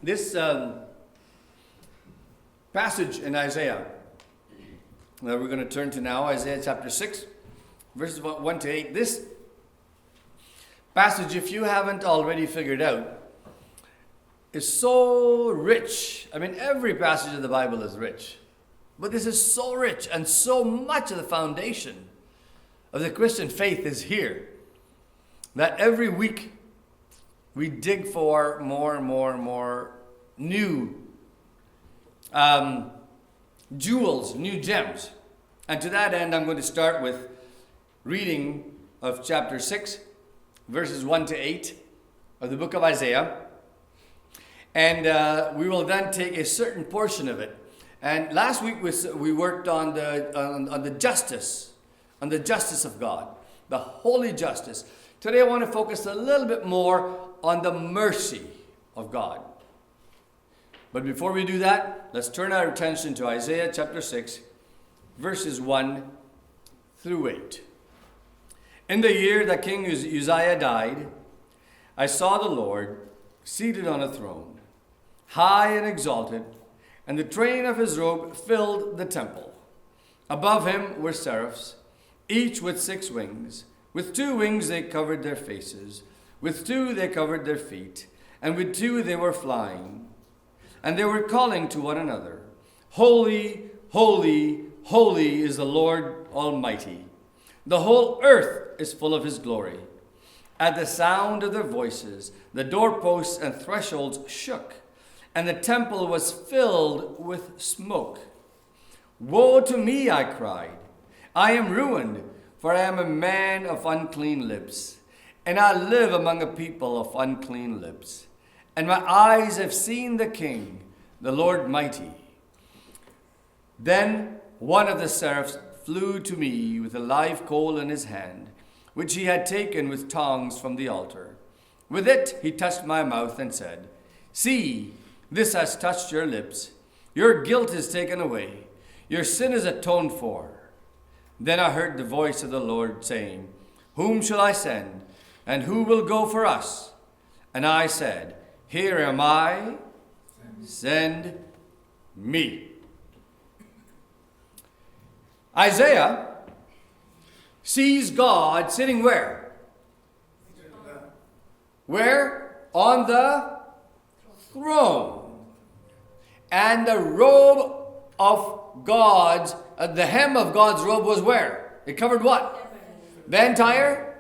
This passage in Isaiah that we're going to turn to now, Isaiah chapter 6, verses 1 to 8. This passage, if you haven't already figured out, is so rich. I mean, every passage of the Bible is rich. But this is so rich, and so much of the foundation of the Christian faith is here, that every week we dig for more and more and more new jewels, new gems. And to that end, I'm going to start with reading of chapter 6, verses 1 to 8 of the book of Isaiah. And we will then take a certain portion of it. And last week we worked on the justice of God, the holy justice. Today I want to focus a little bit more on the mercy of God. But before we do that, let's turn our attention to Isaiah chapter 6, verses 1 through 8. In the year that King Uzziah died, I saw the Lord seated on a throne, high and exalted, and the train of his robe filled the temple. Above him were seraphs, each with 6 wings. With 2 wings they covered their faces, with 2 they covered their feet, and with 2 they were flying. And they were calling to one another, Holy, holy, holy is the Lord Almighty. The whole earth is full of his glory. At the sound of their voices, the doorposts and thresholds shook, and the temple was filled with smoke. Woe to me, I cried. I am ruined, for I am a man of unclean lips, and I live among a people of unclean lips. And my eyes have seen the King, the Lord mighty. Then one of the seraphs flew to me with a live coal in his hand, which he had taken with tongs from the altar. With it he touched my mouth and said, See, this has touched your lips. Your guilt is taken away. Your sin is atoned for. Then I heard the voice of the Lord saying, Whom shall I send, and who will go for us? And I said, Here am I, send me. Isaiah sees God sitting where? Where? On the throne. And the robe of God's, the hem of God's robe was where? It covered what? The entire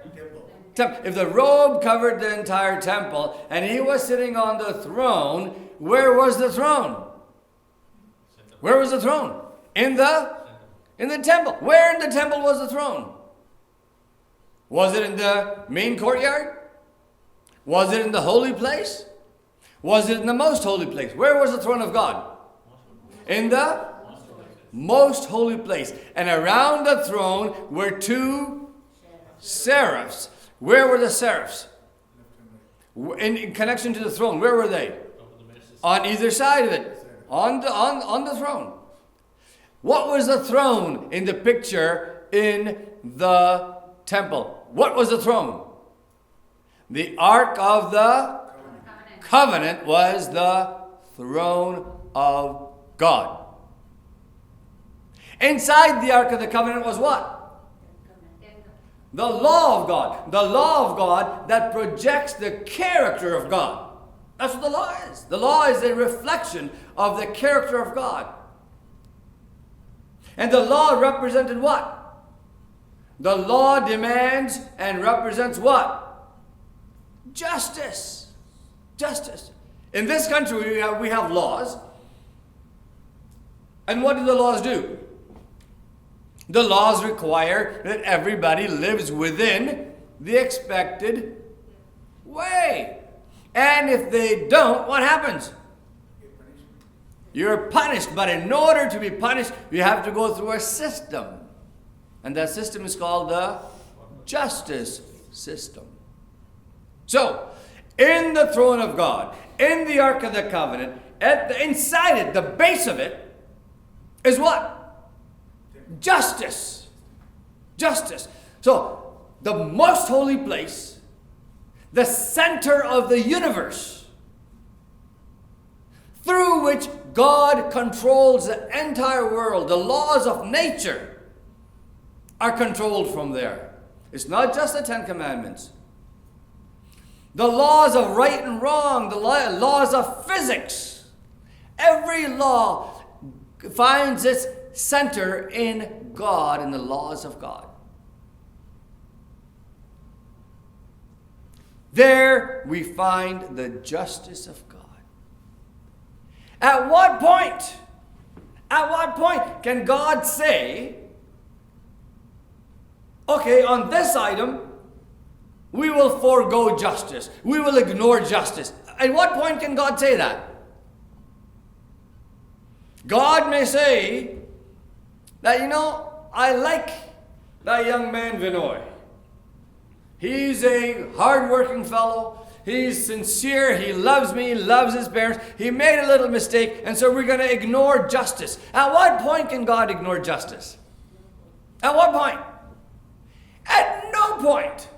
temple. If the robe covered the entire temple and he was sitting on the throne, where was the throne? Where was the throne? In the temple. Where in the temple was the throne? Was it in the main courtyard? Was it in the holy place? Was it in the most holy place? Where was the throne of God? In the most holy place. And around the throne were 2 seraphs. Where were the seraphs? In connection to the throne, where were they? On either side of it. On the throne. What was the throne in the picture in the temple? What was the throne? The Ark of the Covenant was the throne of God. Inside the Ark of the Covenant was what? The law of God. The law of God that projects the character of God. That's what the law is. The law is a reflection of the character of God. And the law represented what? The law demands and represents what? Justice. Justice. In this country we have laws. And what do the laws do? The laws require that everybody lives within the expected way. And if they don't, what happens? You're punished. But in order to be punished, you have to go through a system. And that system is called the justice system. So, in the throne of God, in the Ark of the Covenant, inside it, the base of it, is what? Justice. Justice. So, the most holy place, the center of the universe, which God controls the entire world. The laws of nature are controlled from there. It's not just the Ten Commandments. The laws of right and wrong, the laws of physics. Every law finds its center in God and the laws of God. There we find the justice of God. At what point can God say, okay, on this item, we will forego justice. We will ignore justice. At what point can God say that? God may say that, I like that young man Vinoy. He's a hard-working fellow. He's sincere. He loves me. He loves his parents. He made a little mistake, and so we're going to ignore justice. At what point can God ignore justice? At what point? At no point.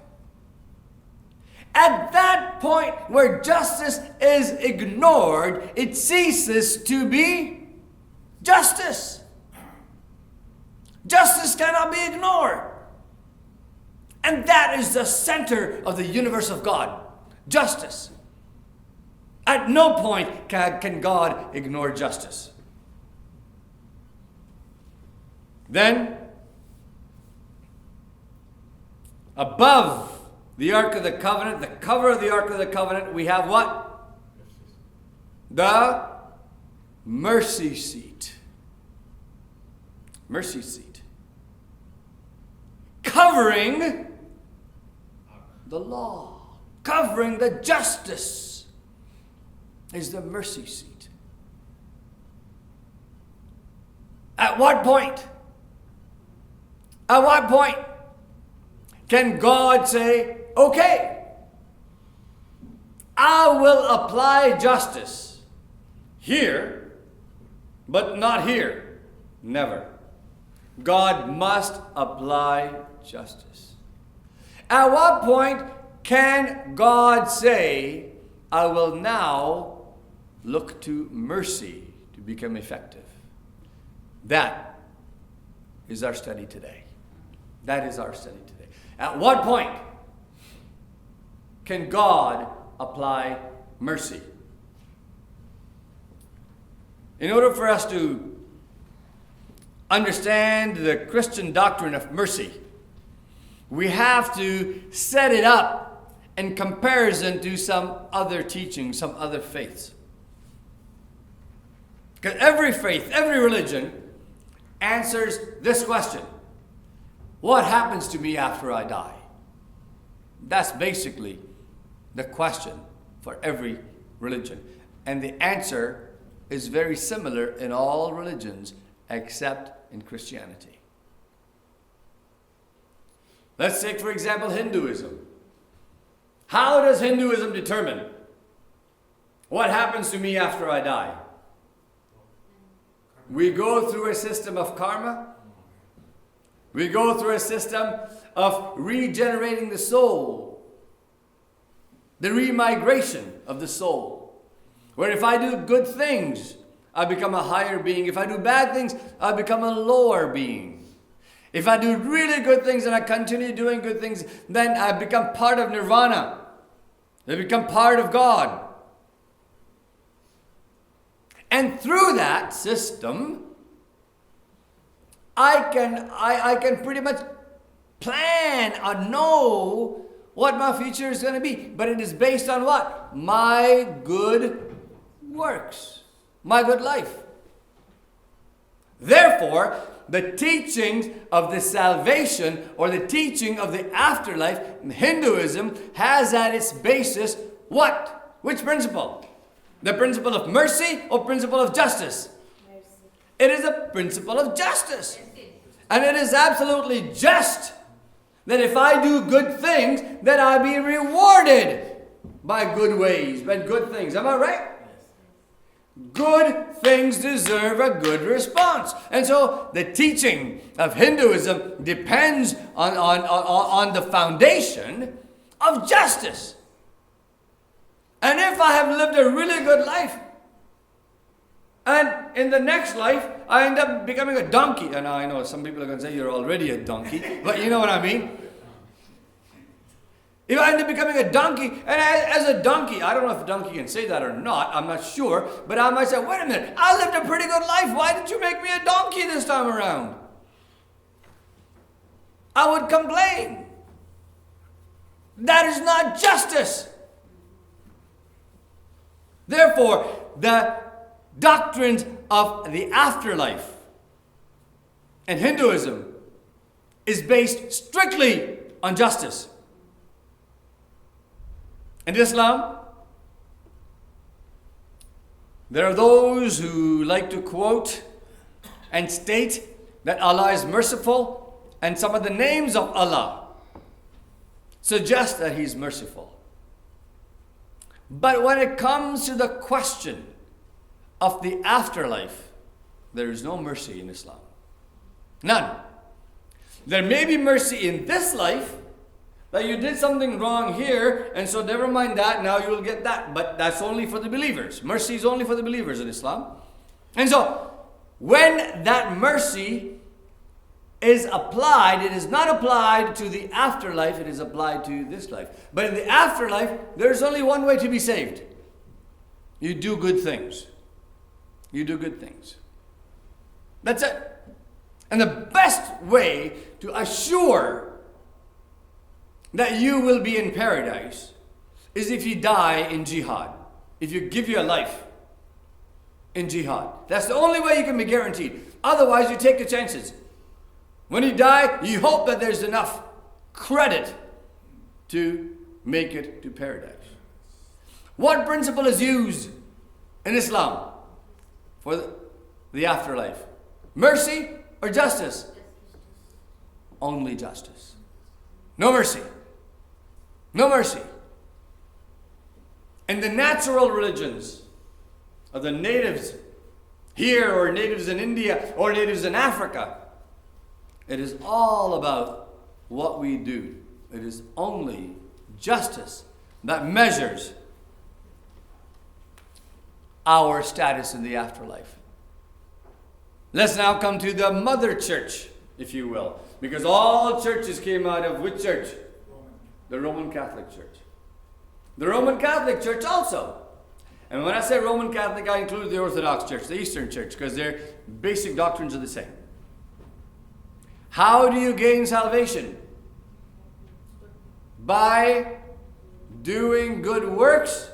At that point where justice is ignored, it ceases to be justice. Justice cannot be ignored. And that is the center of the universe of God. Justice. At no point can God ignore justice. Then, above the Ark of the Covenant, the cover of the Ark of the Covenant, we have what? The mercy seat. Mercy seat. Covering the law. Covering the justice is the mercy seat. At what point? At what point can God say, okay, I will apply justice here, but not here? Never. God must apply justice. At what point can God say, I will now look to mercy to become effective? That is our study today. That is our study today. At what point can God apply mercy? In order for us to understand the Christian doctrine of mercy, we have to set it up in comparison to some other teachings, some other faiths. Because every faith, every religion answers this question: what happens to me after I die? That's basically the question for every religion. And the answer is very similar in all religions except in Christianity. Let's take, for example, Hinduism. How does Hinduism determine what happens to me after I die? We go through a system of karma. We go through a system of regenerating the soul. The remigration of the soul. Where if I do good things, I become a higher being. If I do bad things, I become a lower being. If I do really good things and I continue doing good things, then I become part of nirvana. I become part of God. And through that system, I can pretty much plan or know what my future is going to be. But it is based on what? My good works. My good life. Therefore, the teachings of the salvation or the teaching of the afterlife in Hinduism has at its basis what? Which principle? The principle of mercy or principle of justice? Mercy. It is a principle of justice. Mercy. And it is absolutely just that if I do good things, that I be rewarded by good ways, by good things. Am I right? Good things deserve a good response. And so the teaching of Hinduism depends on the foundation of justice. And if I have lived a really good life, And in the next life, I end up becoming a donkey. And I know some people are going to say you're already a donkey, but you know what I mean. If I end up becoming a donkey, and as a donkey, I don't know if a donkey can say that or not, I'm not sure, but I might say, wait a minute, I lived a pretty good life. Why did you make me a donkey this time around? I would complain. That is not justice. Therefore, the doctrines of the afterlife and Hinduism is based strictly on justice. In Islam, there are those who like to quote and state that Allah is merciful, and some of the names of Allah suggest that He's merciful. But when it comes to the question of the afterlife, there is no mercy in Islam. None. There may be mercy in this life, that you did something wrong here, and so never mind that, now you will get that. But that's only for the believers. Mercy is only for the believers in Islam. And so, when that mercy is applied, it is not applied to the afterlife, it is applied to this life. But in the afterlife, there's only one way to be saved. You do good things. You do good things. That's it. And the best way to assure that you will be in paradise is if you die in jihad. If you give your life in jihad. That's the only way you can be guaranteed. Otherwise, you take the chances. When you die, you hope that there's enough credit to make it to paradise. What principle is used in Islam for the afterlife? Mercy or justice? Only justice. No mercy. No mercy. In the natural religions of the natives here, or natives in India, or natives in Africa, it is all about what we do. It is only justice that measures our status in the afterlife. Let's now come to the mother church, if you will. Because all churches came out of which church? The Roman Catholic Church. The Roman Catholic Church also. And when I say Roman Catholic, I include the Orthodox Church, the Eastern Church, because their basic doctrines are the same. How do you gain salvation? By doing good works.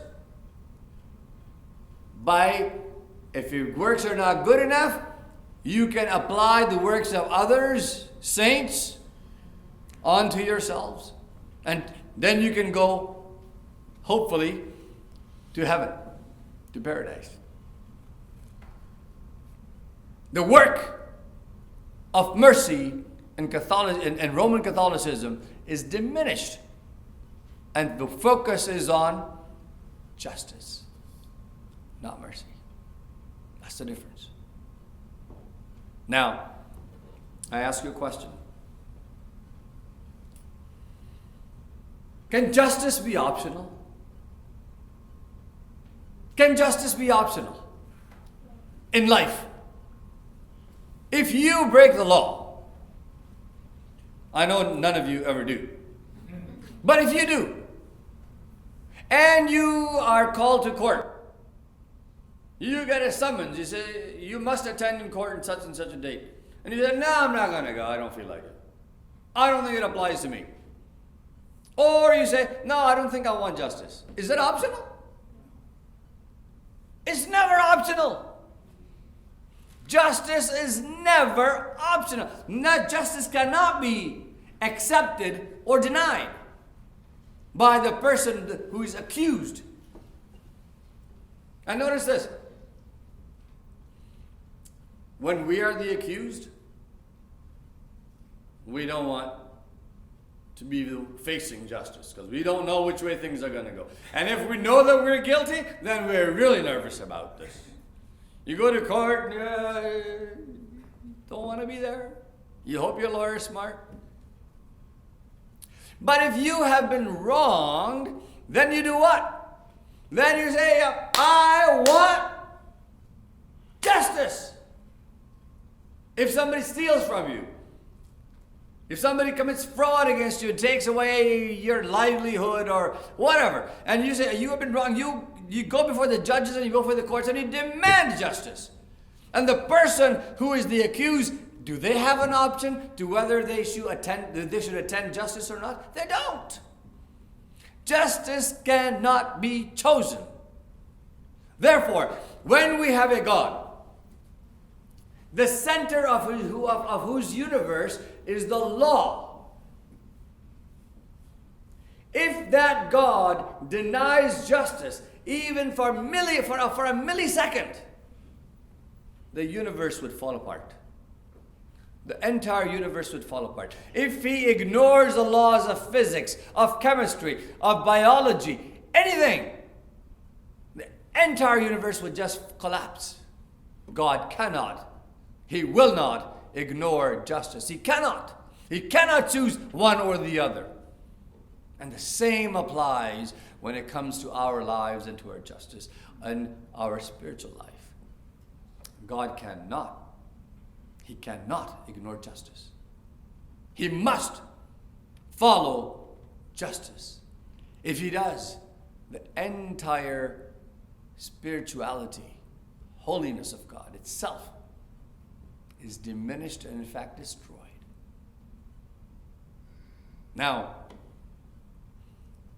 If your works are not good enough, you can apply the works of others, saints, onto yourselves. And then you can go, hopefully, to heaven, to paradise. The work of mercy in Roman Catholicism is diminished. And the focus is on justice, not mercy. That's the difference. Now, I ask you a question. Can justice be optional? Can justice be optional in life? If you break the law, I know none of you ever do, but if you do, and you are called to court, you get a summons, you say, you must attend in court on such and such a date. And you say, no, I'm not going to go, I don't feel like it. I don't think it applies to me. Or you say, no, I don't think I want justice. Is it optional? It's never optional. Justice is never optional. Justice cannot be accepted or denied by the person who is accused. And notice this. When we are the accused, we don't want to be facing justice because we don't know which way things are going to go. And if we know that we're guilty, then we're really nervous about this. You go to court, don't want to be there. You hope your lawyer is smart. But if you have been wronged, then you do what? Then you say, I want If somebody steals from you, if somebody commits fraud against you and takes away your livelihood or whatever, and you say you have been wrong, you go before the judges and you go before the courts and you demand justice. And the person who is the accused, do they have an option to whether they should attend justice or not? They don't. Justice cannot be chosen. Therefore, when we have a God, the center of whose universe is the law, if that God denies justice, even for a millisecond, the universe would fall apart. The entire universe would fall apart. If he ignores the laws of physics, of chemistry, of biology, anything, the entire universe would just collapse. God cannot, he will not ignore justice. He cannot. He cannot choose one or the other. And the same applies when it comes to our lives and to our justice and our spiritual life. God cannot. He cannot ignore justice. He must follow justice. If he does, the entire spirituality, holiness of God itself is diminished and in fact destroyed. Now,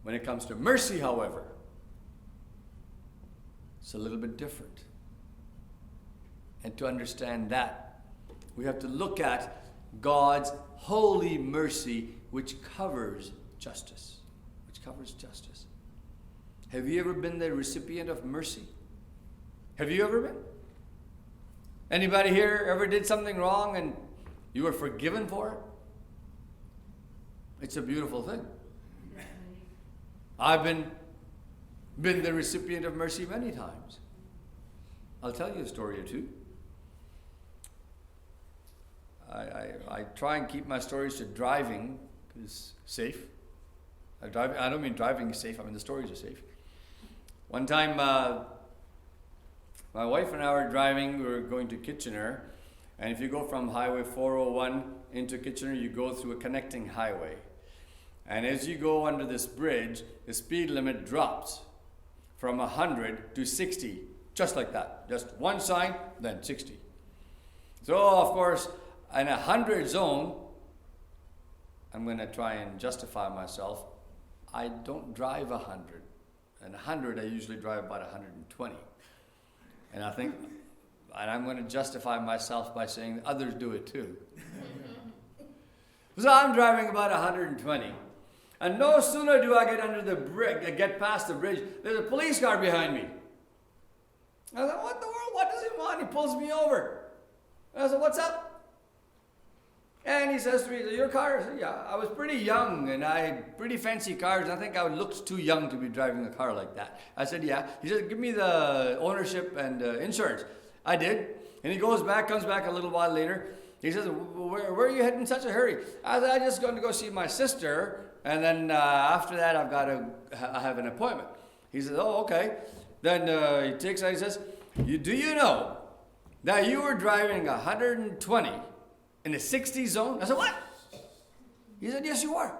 when it comes to mercy, however, it's a little bit different. And to understand that, we have to look at God's holy mercy, which covers justice. Which covers justice. Have you ever been the recipient of mercy? Have you ever been? Anybody here ever did something wrong and you were forgiven for it? It's a beautiful thing. I've been the recipient of mercy many times. I'll tell you a story or two. I try and keep my stories to driving is safe. I don't mean driving is safe, I mean the stories are safe. One time, my wife and I were driving, we were going to Kitchener, and if you go from Highway 401 into Kitchener, you go through a connecting highway. And as you go under this bridge, the speed limit drops from 100 to 60, just like that. Just one sign, then 60. So, of course, in a 100 zone, I'm going to try and justify myself. I don't drive 100. And 100, I usually drive about 120. And I'm going to justify myself by saying others do it too. So I'm driving about 120. And no sooner do I get under the bridge, get past the bridge, there's a police car behind me. I thought, what in the world? What does he want? He pulls me over. And I said, what's up? And he says to me, your car? I said, yeah. I was pretty young and I had pretty fancy cars. I think I looked too young to be driving a car like that. I said, yeah. He said, give me the ownership and insurance. I did. And he comes back a little while later. He says, where are you heading in such a hurry? I said, I'm just going to go see my sister. And then after that, I have an appointment. He says, oh, okay. Then he takes out, he says, do you know that you were driving 120 in a 60 zone? I said, what? He said, yes, you are.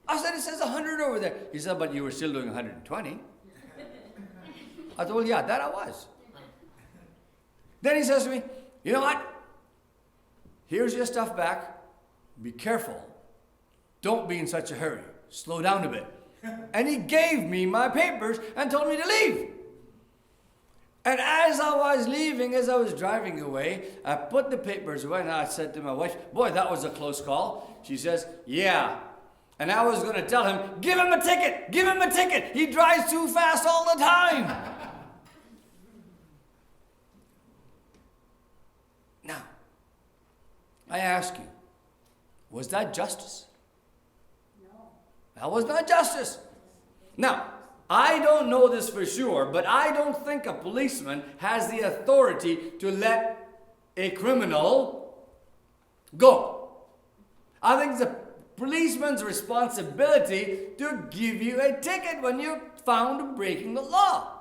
I said, it says 100 over there. He said, but you were still doing 120. I said, well, yeah, that I was. Then he says to me, you know what? Here's your stuff back. Be careful. Don't be in such a hurry. Slow down a bit. And he gave me my papers and told me to leave. And as I was leaving, as I was driving away, I put the papers away and I said to my wife, boy, that was a close call. She says, yeah. And I was going to tell him, give him a ticket. Give him a ticket. He drives too fast all the time. Now, I ask you, was that justice? No. That was not justice. Now, I don't know this for sure, but I don't think a policeman has the authority to let a criminal go. I think it's a policeman's responsibility to give you a ticket when you're found breaking the law.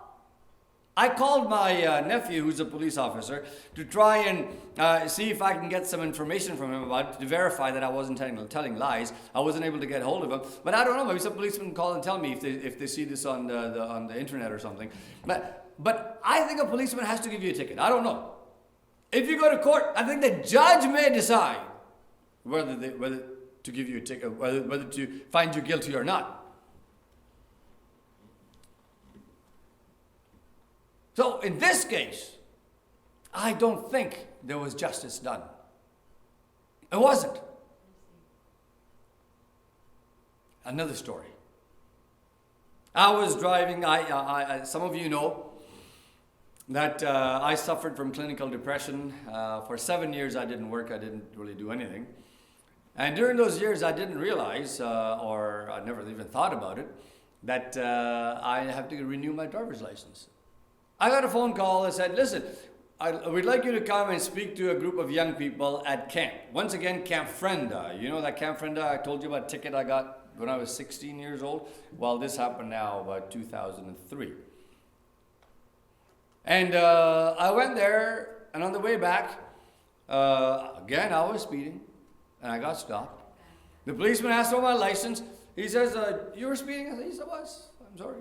I called my nephew, who's a police officer, to try and see if I can get some information from him about it, to verify that I wasn't telling lies. I wasn't able to get hold of him, but I don't know. Maybe some policeman call and tell me if they see this on the internet or something. But I think a policeman has to give you a ticket. I don't know. If you go to court, I think the judge may decide whether to give you a ticket, whether to find you guilty or not. So in this case, I don't think there was justice done. It wasn't. Another story. I was driving. Some of you know that I suffered from clinical depression. For 7 years, I didn't work. I didn't really do anything. And during those years, I didn't realize, or I never even thought about it, that I have to renew my driver's license. I got a phone call that said, listen, we'd like you to come and speak to a group of young people at camp. Once again, Camp Frenda. You know that Camp Frenda? I told you about a ticket I got when I was 16 years old? Well, this happened now about 2003. And I went there, and on the way back, again, I was speeding, and I got stopped. The policeman asked for my license. He says, you were speeding? I said, yes, I was. I'm sorry.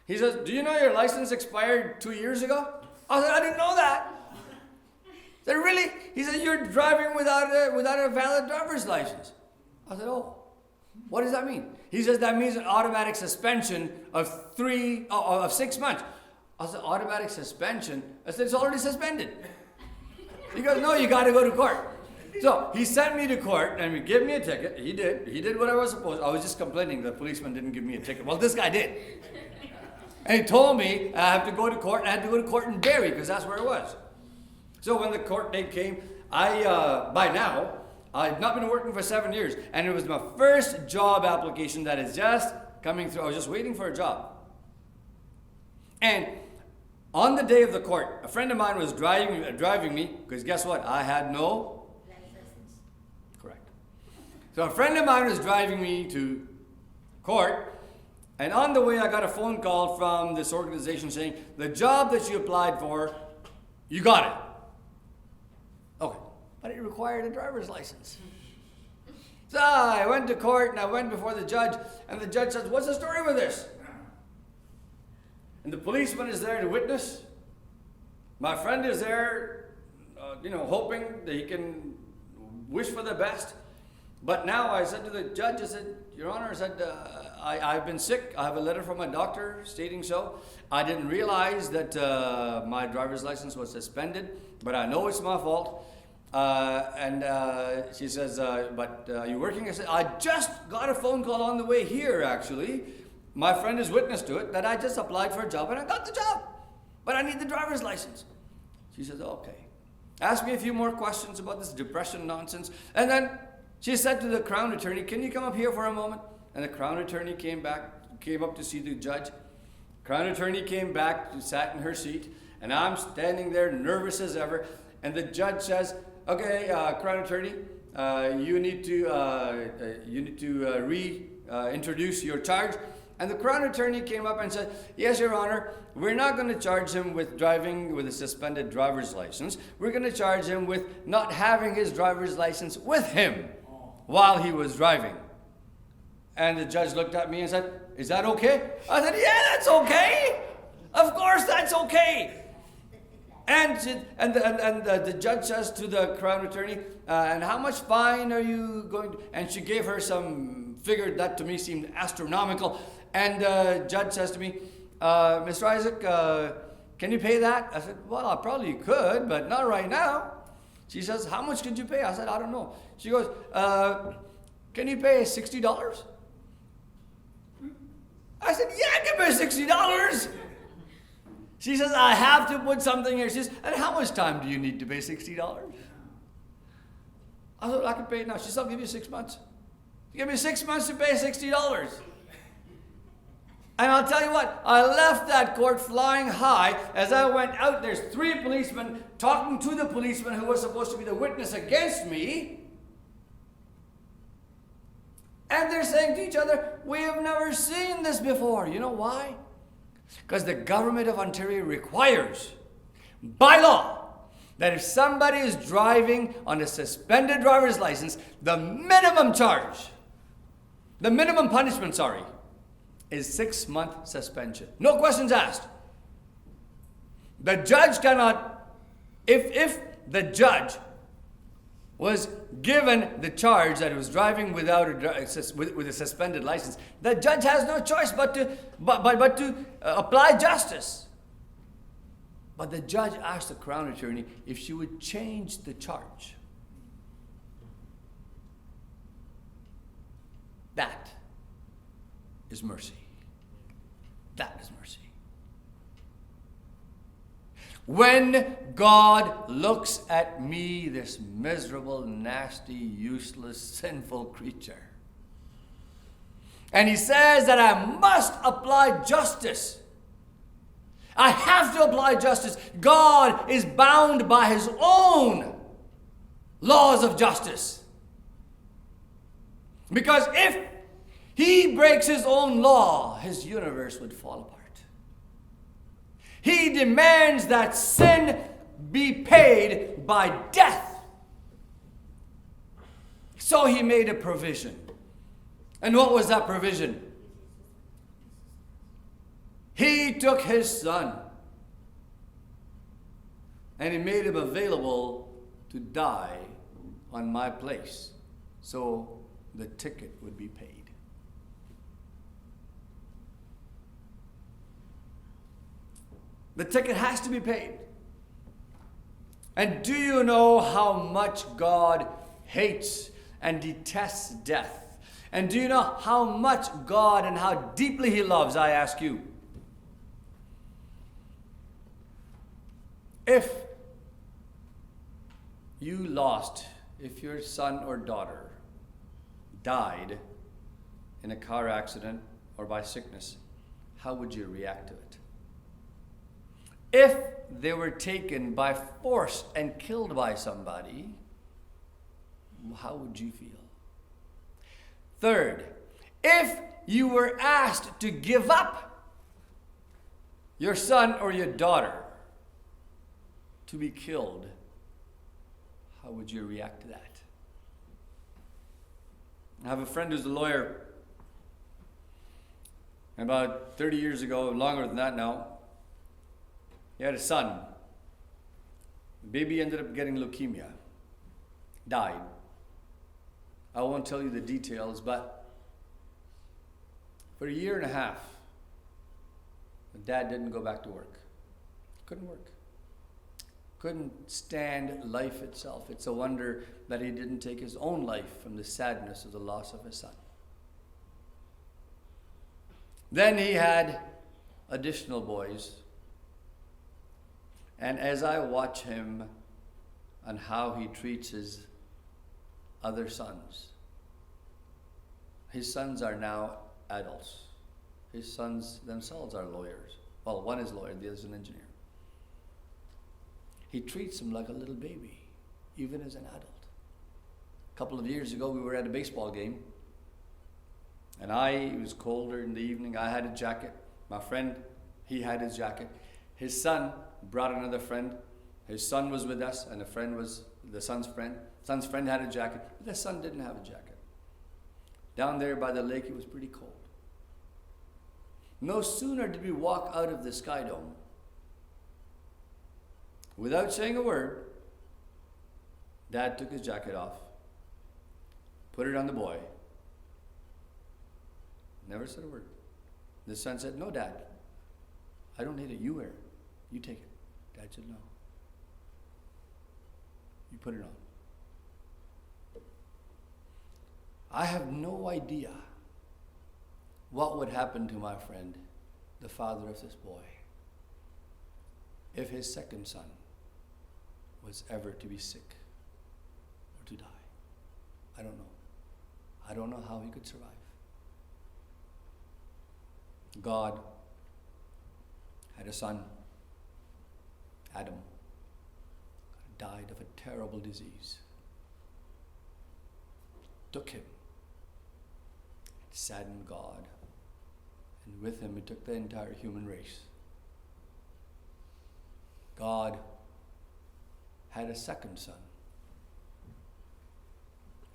He says, do you know your license expired 2 years ago? I said, I didn't know that. I said, really? He said, you're driving without a valid driver's license. I said, oh, what does that mean? He says, that means an automatic suspension of 6 months. I said, automatic suspension? I said, it's already suspended. He goes, no, you got to go to court. So he sent me to court and he gave me a ticket. He did what I was supposed to. I was just complaining the policeman didn't give me a ticket. Well, this guy did. And he told me I have to go to court. I had to go to court in Barrie because that's where it was. So when the court date came, by now, I've not been working for 7 years. And it was my first job application that is just coming through. I was just waiting for a job. And on the day of the court, a friend of mine was driving me, because guess what? I had no license. Correct. So a friend of mine was driving me to court. And on the way, I got a phone call from this organization saying, the job that you applied for, you got it. Okay. But it required a driver's license. So I went to court and I went before the judge. And the judge says, what's the story with this? And the policeman is there to witness. My friend is there, hoping that he can wish for the best. But now I said to the judge, I said, Your Honor, I said, I've been sick. I have a letter from my doctor stating so. I didn't realize that my driver's license was suspended, but I know it's my fault. And she says, but are you working? I said, I just got a phone call on the way here, actually. My friend is witness to it, that I just applied for a job and I got the job. But I need the driver's license. She says, okay. Asked me a few more questions about this depression nonsense. And then she said to the Crown Attorney, can you come up here for a moment? And the Crown Attorney came up to see the judge. Crown Attorney came back, sat in her seat, and I'm standing there nervous as ever. And the judge says, okay, Crown Attorney, you need to reintroduce your charge. And the Crown Attorney came up and said, yes, Your Honor, we're not going to charge him with driving with a suspended driver's license. We're going to charge him with not having his driver's license with him while he was driving. And the judge looked at me and said, is that okay? I said, yeah, that's okay. Of course that's okay. And the judge says to the Crown Attorney, and how much fine are you going to? And she gave her some figure that to me seemed astronomical. And the judge says to me, Mr. Isaac, can you pay that? I said, well, I probably could, but not right now. She says, how much could you pay? I said, I don't know. She goes, can you pay $60? I said, yeah, I can pay $60. She says, I have to put something here. She says, and how much time do you need to pay $60? I said, I can pay it now. She said, I'll give you 6 months. Give me 6 months to pay $60. And I'll tell you what, I left that court flying high. As I went out, there's 3 policemen talking to the policeman who was supposed to be the witness against me. And they're saying to each other, we have never seen this before. You know why? Because the government of Ontario requires, by law, that if somebody is driving on a suspended driver's license, the minimum punishment, is 6-month suspension. No questions asked. The judge cannot, if the judge was given the charge that he was driving with a suspended license, the judge has no choice but to apply justice. But the judge asked the Crown Attorney if she would change the charge. That is mercy. That is mercy. When God looks at me, this miserable, nasty, useless, sinful creature, and He says that I must apply justice, I have to apply justice. God is bound by His own laws of justice. Because if He breaks His own law, His universe would fall apart. He demands that sin be paid by death. So He made a provision. And what was that provision? He took His Son and He made Him available to die on my place, so the ticket would be paid. The ticket has to be paid. And do you know how much God hates and detests death? And do you know how much God and how deeply He loves, I ask you? If your son or daughter died in a car accident or by sickness, how would you react to it? If they were taken by force and killed by somebody, how would you feel? Third, if you were asked to give up your son or your daughter to be killed, how would you react to that? I have a friend who's a lawyer. About 30 years ago, longer than that now, he had a son. The baby ended up getting leukemia, died. I won't tell you the details, but for 1.5 years, the dad didn't go back to work. Couldn't work. Couldn't stand life itself. It's a wonder that he didn't take his own life from the sadness of the loss of his son. Then he had additional boys. And as I watch him and how he treats his other sons, his sons are now adults. His sons themselves are lawyers. Well, one is a lawyer, the other is an engineer. He treats them like a little baby, even as an adult. A couple of years ago, we were at a baseball game, and it was colder in the evening. I had a jacket. My friend, he had his jacket. His son brought another friend. His son was with us, and the son's friend. Son's friend had a jacket, but the son didn't have a jacket. Down there by the lake, it was pretty cold. No sooner did we walk out of the Sky Dome, without saying a word, Dad took his jacket off, put it on the boy, never said a word. The son said, "No, Dad, I don't need it. You wear it. You take it." Dad said, "No. You put it on." I have no idea what would happen to my friend, the father of this boy, if his second son was ever to be sick or to die. I don't know. I don't know how he could survive. God had a son, Adam, died of a terrible disease. Took him. It saddened God And with him, he took the entire human race. God had a second son.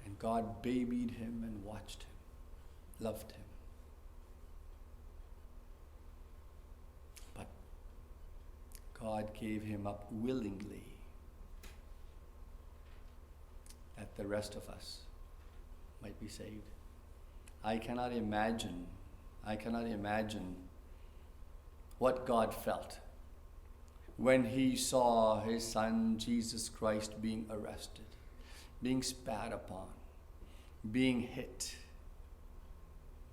And God babied him and watched him, loved him. But God gave him up willingly that the rest of us might be saved. I cannot imagine what God felt when he saw his son Jesus Christ being arrested, being spat upon, being hit,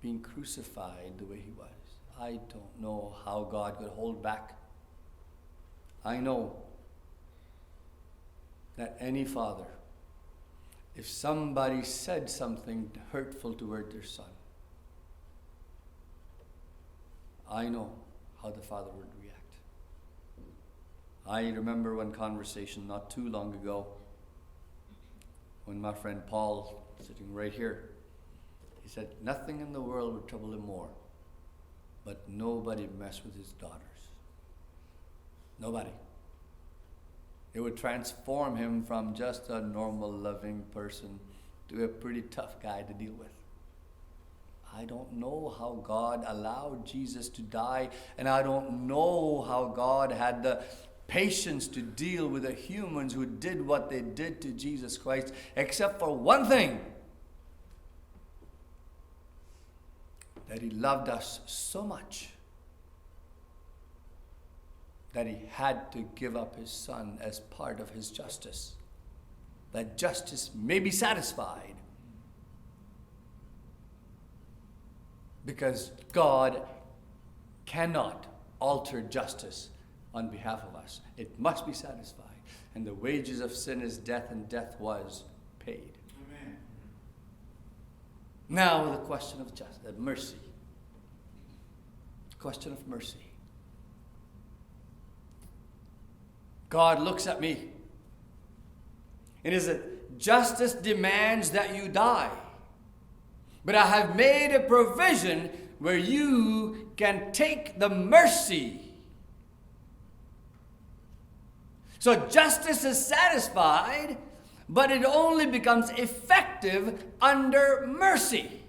being crucified the way he was. I don't know how God could hold back. I know that any father, if somebody said something hurtful toward their son, I know how the father would react. I remember one conversation not too long ago when my friend Paul, sitting right here, he said, nothing in the world would trouble him more, but nobody mess with his daughters. Nobody. It would transform him from just a normal, loving person to a pretty tough guy to deal with. I don't know how God allowed Jesus to die, and I don't know how God had the patience to deal with the humans who did what they did to Jesus Christ, except for one thing: that he loved us so much that he had to give up his son as part of his justice, that justice may be satisfied. Because God cannot alter justice on behalf of us. It must be satisfied. And the wages of sin is death, and death was paid. Amen. Now the question of justice, mercy. Question of mercy. God looks at me, and he says, justice demands that you die. But I have made a provision where you can take the mercy. So justice is satisfied, but it only becomes effective under mercy.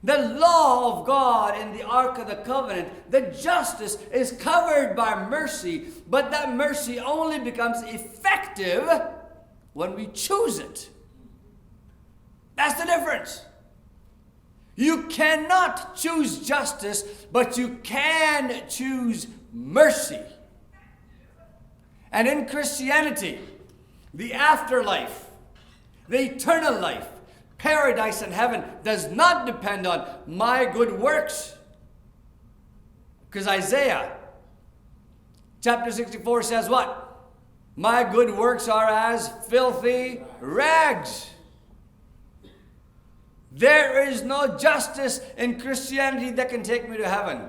The law of God in the Ark of the Covenant, the justice is covered by mercy, but that mercy only becomes effective when we choose it. That's the difference. You cannot choose justice, but you can choose mercy. And in Christianity, the afterlife, the eternal life, paradise and heaven does not depend on my good works. Because Isaiah chapter 64 says what? My good works are as filthy rags. There is no justice in Christianity that can take me to heaven.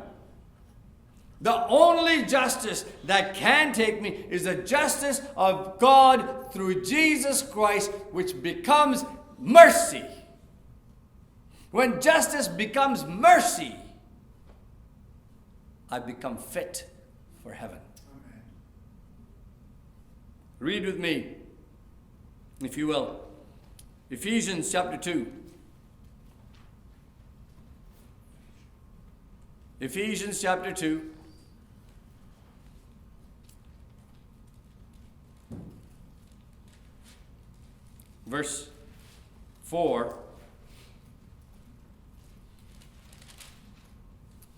The only justice that can take me is the justice of God through Jesus Christ, which becomes mercy. When justice becomes mercy, I become fit for heaven. Amen. Read with me, if you will, Ephesians chapter 2. Ephesians chapter 2. Verse 4.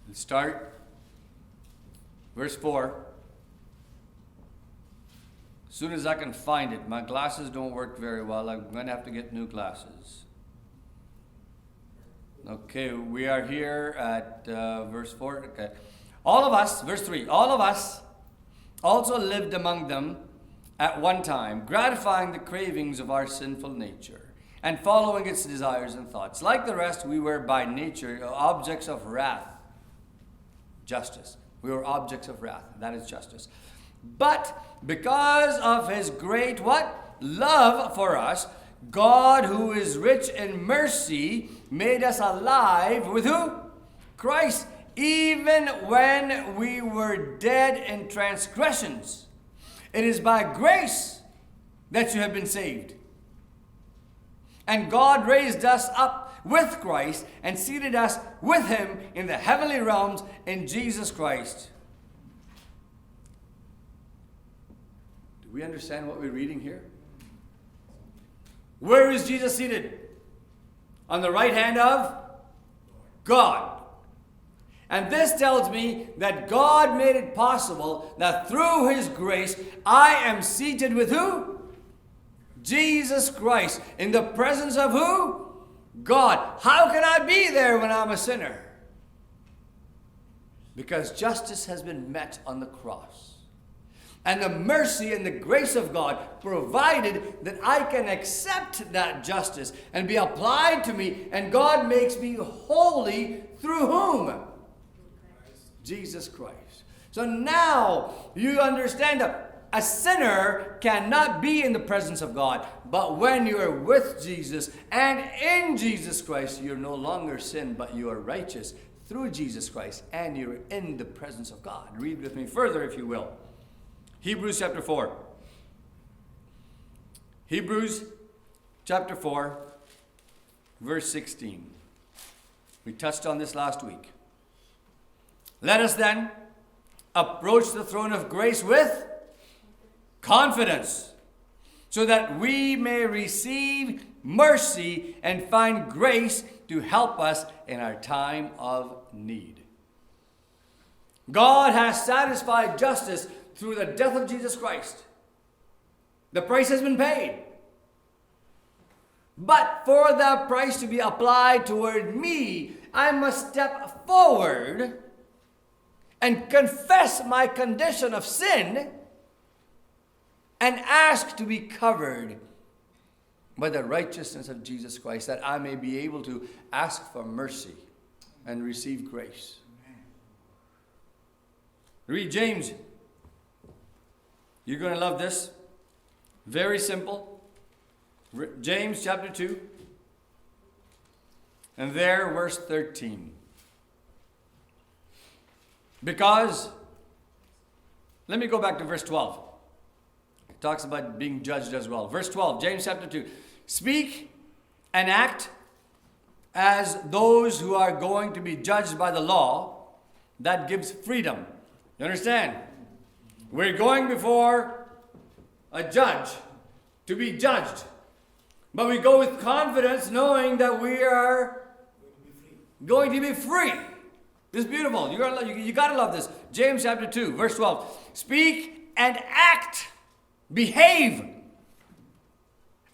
Let's start. Verse 4. As soon as I can find it. My glasses don't work very well. I'm going to have to get new glasses. Okay, we are here at verse 4. Okay. All of us, verse 3, all of us also lived among them at one time, gratifying the cravings of our sinful nature and following its desires and thoughts. Like the rest, we were by nature objects of wrath. Justice. We were objects of wrath. That is justice. But because of his great what? Love for us, God, who is rich in mercy, made us alive with who? Christ, even when we were dead in transgressions. It is by grace that you have been saved. And God raised us up with Christ and seated us with him in the heavenly realms in Jesus Christ. Do we understand what we're reading here? Where is Jesus seated? On the right hand of God. And this tells me that God made it possible that through his grace, I am seated with who? Jesus Christ. In the presence of who? God. How can I be there when I'm a sinner? Because justice has been met on the cross. And the mercy and the grace of God provided that I can accept that justice and be applied to me. And God makes me holy through whom? Jesus Christ. So now you understand that a sinner cannot be in the presence of God. But when you are with Jesus and in Jesus Christ, you're no longer sin, but you are righteous through Jesus Christ. And you're in the presence of God. Read with me further, if you will. Hebrews chapter 4. Hebrews chapter 4, verse 16. We touched on this last week. Let us then approach the throne of grace with confidence, so that we may receive mercy and find grace to help us in our time of need. God has satisfied justice through the death of Jesus Christ. The price has been paid. But for the price to be applied toward me, I must step forward and confess my condition of sin and ask to be covered by the righteousness of Jesus Christ, that I may be able to ask for mercy and receive grace. Read James. You're going to love this. Very simple. James chapter 2. And there, verse 13. Because, let me go back to verse 12. It talks about being judged as well. Verse 12, James chapter 2. Speak and act as those who are going to be judged by the law. That gives freedom. You understand? We're going before a judge to be judged. But we go with confidence knowing that we are going to be free. This is beautiful. You got to love this. James chapter 2, verse 12. Speak and act, behave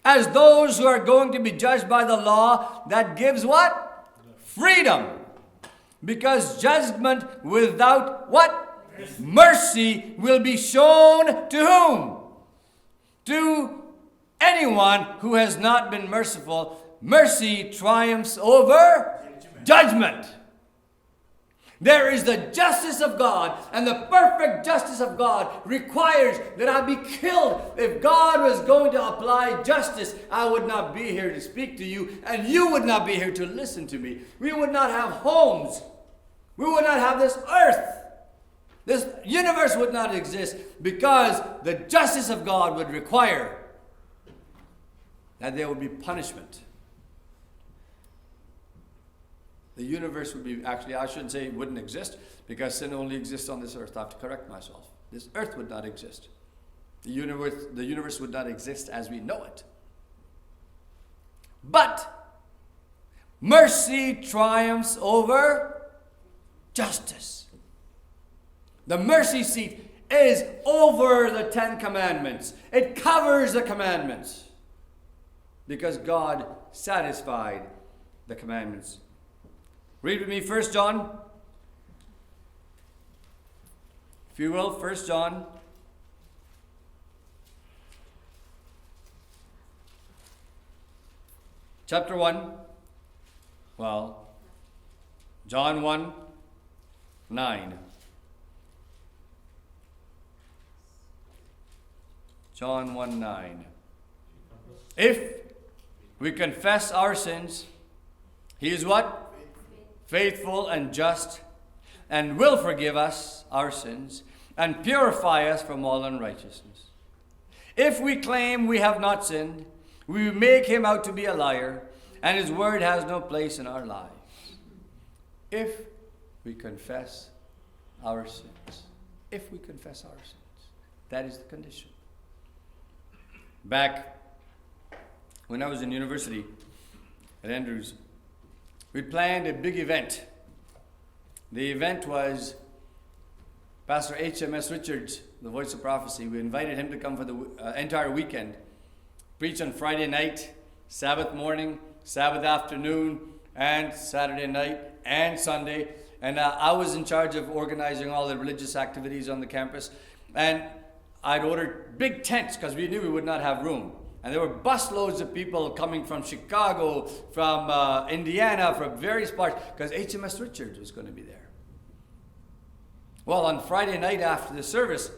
as those who are going to be judged by the law. That gives what? Freedom. Because judgment without what? Mercy will be shown to whom? To anyone who has not been merciful. Mercy triumphs over judgment. There is the justice of God, and the perfect justice of God requires that I be killed. If God was going to apply justice, I would not be here to speak to you, and you would not be here to listen to me. We would not have homes. We would not have this earth. This universe would not exist, because the justice of God would require that there would be punishment. The universe would be, actually, I shouldn't say it wouldn't exist, because sin only exists on this earth. I have to correct myself. This earth would not exist. The universe would not exist as we know it. But mercy triumphs over justice. The mercy seat is over the 10 commandments. It covers the commandments, because God satisfied the commandments. Read with me 1 John. If you will, 1 John. Chapter 1. Well, John 1, 9. John 1, 9. If we confess our sins, he is what? Faithful and just and will forgive us our sins and purify us from all unrighteousness. If we claim we have not sinned, we make him out to be a liar, and his word has no place in our lives. If we confess our sins. If we confess our sins. That is the condition. Back when I was in university at Andrews, we planned a big event. The event was Pastor H.M.S. Richards, the Voice of Prophecy. We invited him to come for the entire weekend, preach on Friday night, Sabbath morning, Sabbath afternoon, and Saturday night, and Sunday. And I was in charge of organizing all the religious activities on the campus. And I'd ordered big tents because we knew we would not have room. And there were busloads of people coming from Chicago, from Indiana, from various parts, because HMS Richards was going to be there. Well, on Friday night after the service,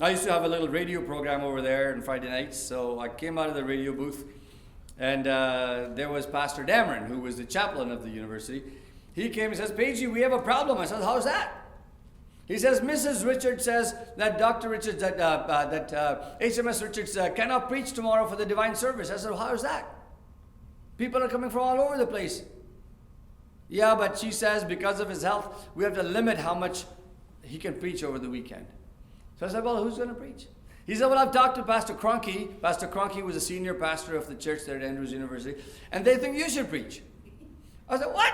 I used to have a little radio program over there on Friday nights. So I came out of the radio booth, and there was Pastor Dameron, who was the chaplain of the university. He came and says, "Pagey, we have a problem." I said, "How's that?" He says, "Mrs. Richards says that Dr. Richards, that HMS Richards cannot preach tomorrow for the divine service." I said, "Well, how's that? People are coming from all over the place." "Yeah, but she says because of his health, we have to limit how much he can preach over the weekend." So I said, "Well, who's going to preach?" He said, "Well, I've talked to Pastor Cronky." Pastor Cronky was a senior pastor of the church there at Andrews University, and they think you should preach. I said, "What?"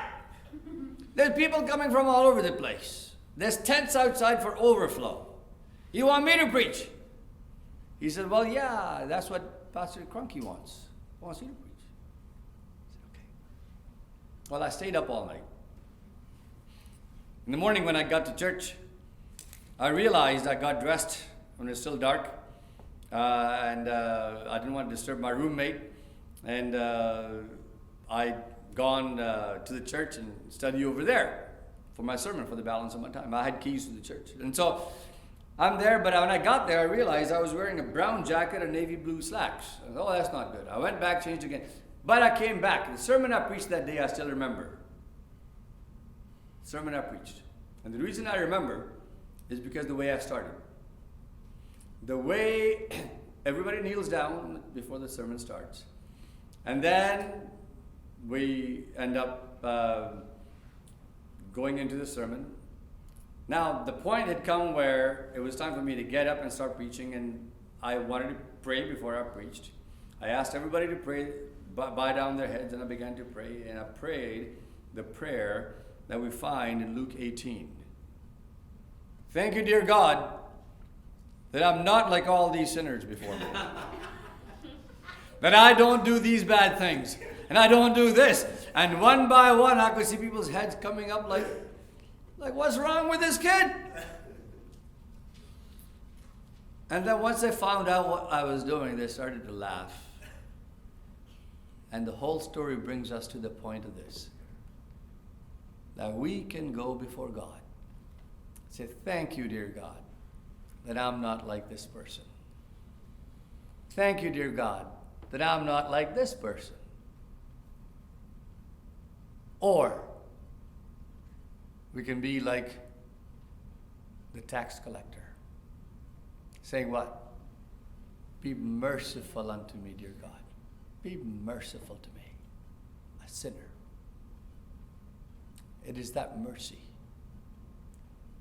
"There's people coming from all over the place. There's tents outside for overflow. You want me to preach?" He said, "Well, yeah, that's what Pastor Cronky wants. He wants you to preach." I said, "Okay." Well, I stayed up all night. In the morning when I got to church, I realized I got dressed when it was still dark, and I didn't want to disturb my roommate, and I'd gone to the church and study over there for my sermon for the balance of my time. I had keys to the church. And so I'm there, but when I got there, I realized I was wearing a brown jacket and navy blue slacks. I thought, "Oh, that's not good." I went back, changed again. But I came back. The sermon I preached that day, I still remember. The sermon I preached. And the reason I remember is because the way I started. The way everybody kneels down before the sermon starts. And then we end up going into the sermon. Now, the point had come where it was time for me to get up and start preaching, and I wanted to pray before I preached. I asked everybody to pray, bow down their heads, and I began to pray, and I prayed the prayer that we find in Luke 18. "Thank you, dear God, that I'm not like all these sinners before me. That I don't do these bad things. And I don't do this." And one by one, I could see people's heads coming up like what's wrong with this kid? And then once they found out what I was doing, they started to laugh. And the whole story brings us to the point of this. That we can go before God. Say, "Thank you, dear God, that I'm not like this person. Thank you, dear God, that I'm not like this person." Or we can be like the tax collector, saying what? "Be merciful unto me, dear God. Be merciful to me, a sinner." It is that mercy.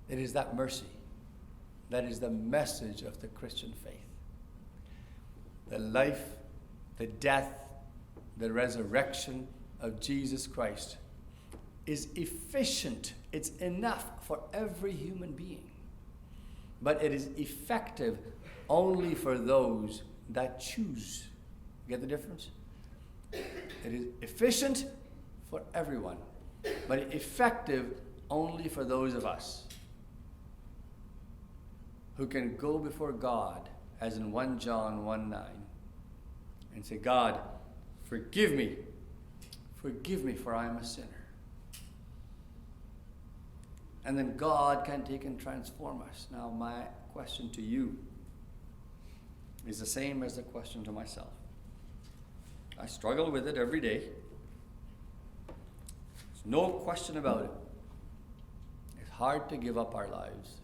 It is that mercy that is the message of the Christian faith. The life, the death, the resurrection of Jesus Christ is efficient. It's enough for every human being. But it is effective only for those that choose. Get the difference? It is efficient for everyone, but effective only for those of us who can go before God, as in 1 John 1:9, and say, "God, forgive me. Forgive me, for I am a sinner." And then God can take and transform us. Now, my question to you is the same as the question to myself. I struggle with it every day. There's no question about it. It's hard to give up our lives.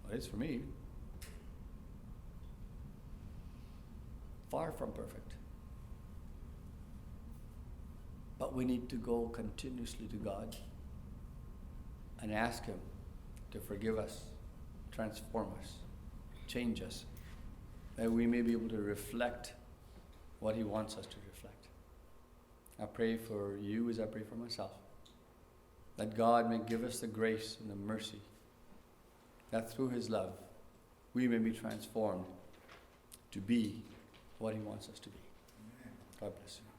Well, it is for me. Far from perfect. But we need to go continuously to God and ask Him to forgive us, transform us, change us, that we may be able to reflect what He wants us to reflect. I pray for you as I pray for myself, that God may give us the grace and the mercy, that through His love we may be transformed to be what He wants us to be. God bless you.